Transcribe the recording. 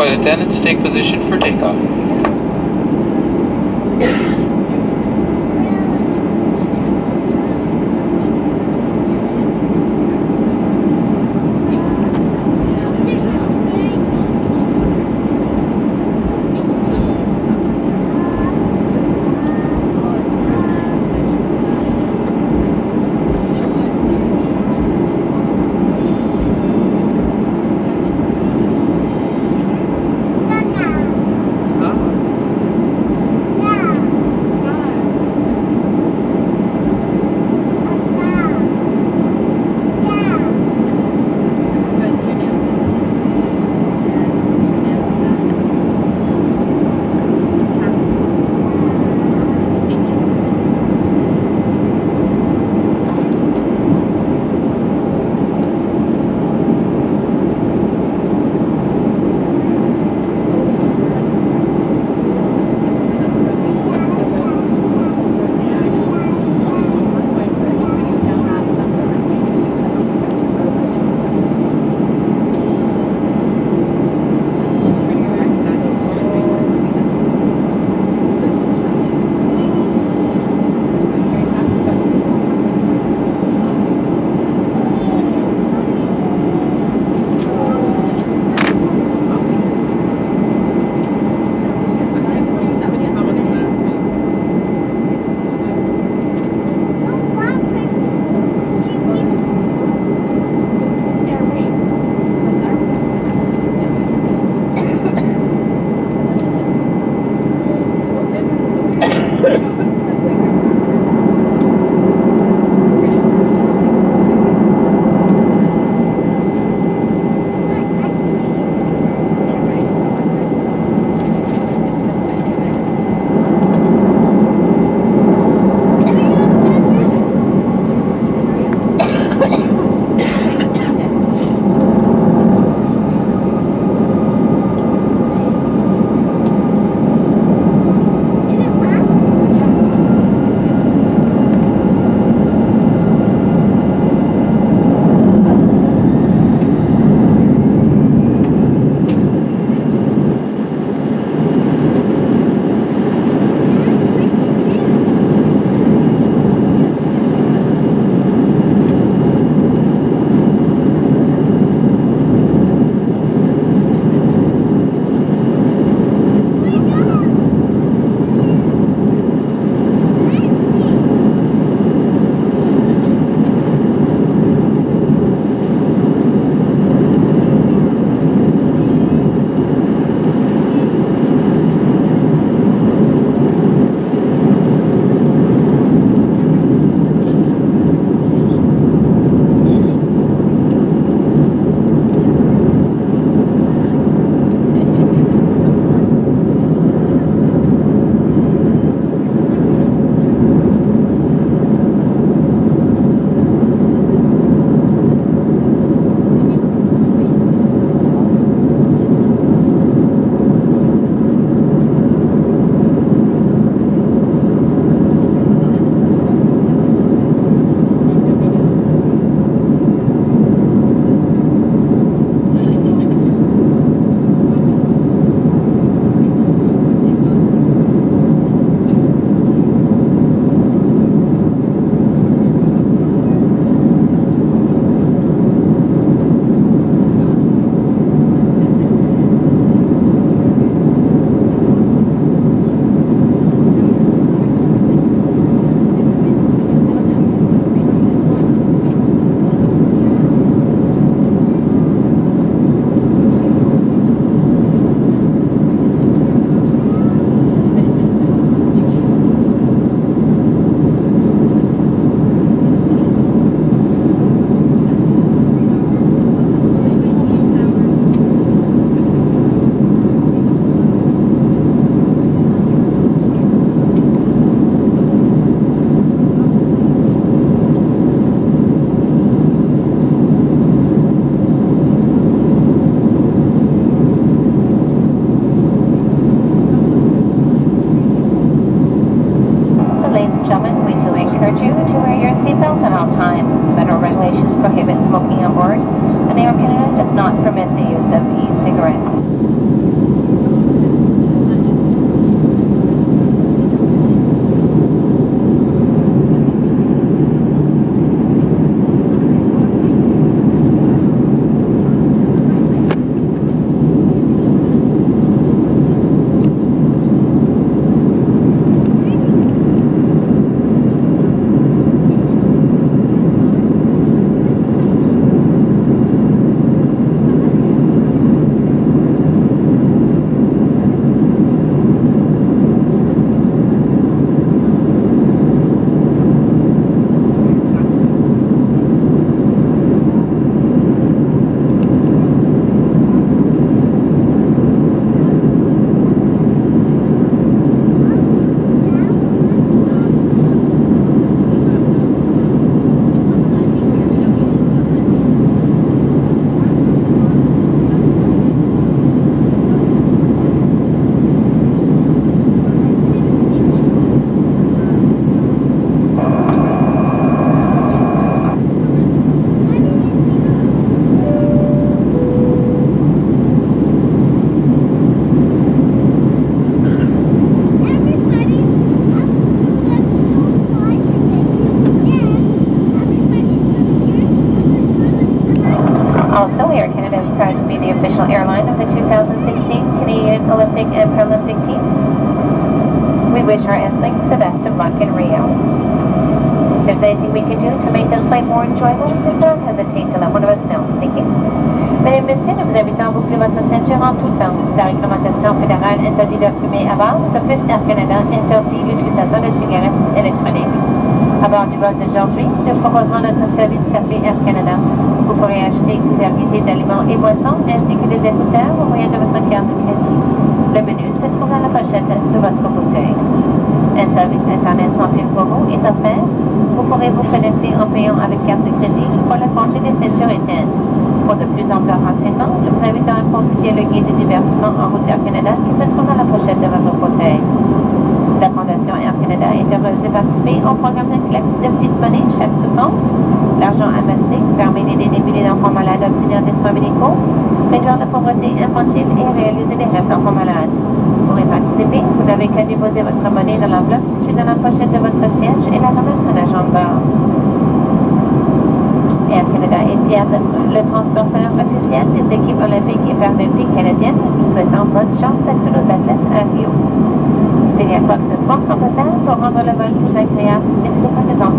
Flight attendants, take position for takeoff. Air Canada is proud to be the official airline of the 2016 Canadian Olympic and Paralympic teams. We wish our athletes the best of luck in Rio. If there's anything we can do to make this flight more enjoyable, then don't hesitate to let one of us know. Thank you. Mesdames et messieurs, nous vous invitons à boucler votre ceinture en tout temps. La réglementation fédérale interdit de fumer à bord. De plus, Air Canada interdit l'utilisation de cigarettes électroniques. À bord du vol d'aujourd'hui, nous proposerons notre service café Air Canada. Vous pourrez acheter une variété d'aliments et boissons, ainsi que des écouteurs au moyen de votre carte de crédit. Le menu se trouve dans la pochette de votre fauteuil. Un service Internet sans fil pour vous est offert. Vous pourrez vous connecter en payant avec carte de crédit pour la pensée des ceintures éteintes. Pour de plus amples renseignements, nous vous invitons à consulter le guide de divertissement en route d'Air Canada qui se trouve dans la pochette de votre fauteuil. La Fondation Air Canada est heureuse de participer au programme de collecte de petites monnaies chaque sous-compte. L'argent amassé permet d'aider des milliers d'enfants malades à obtenir des soins médicaux, réduire la pauvreté infantile et réaliser des rêves d'enfants malades. Pour y participer, vous n'avez qu'à déposer votre monnaie dans l'enveloppe située dans la pochette de votre siège et la remettre à l'agent de bord. Air Canada est fier d'être le transporteur officiel des équipes olympiques et paralympiques canadiennes. Nous souhaitons bonne chance à tous nos athlètes à Rio. S'il y a quoi que ce soit qu'on peut faire pour rendre le vol plus agréable, n'hésitez pas à nous en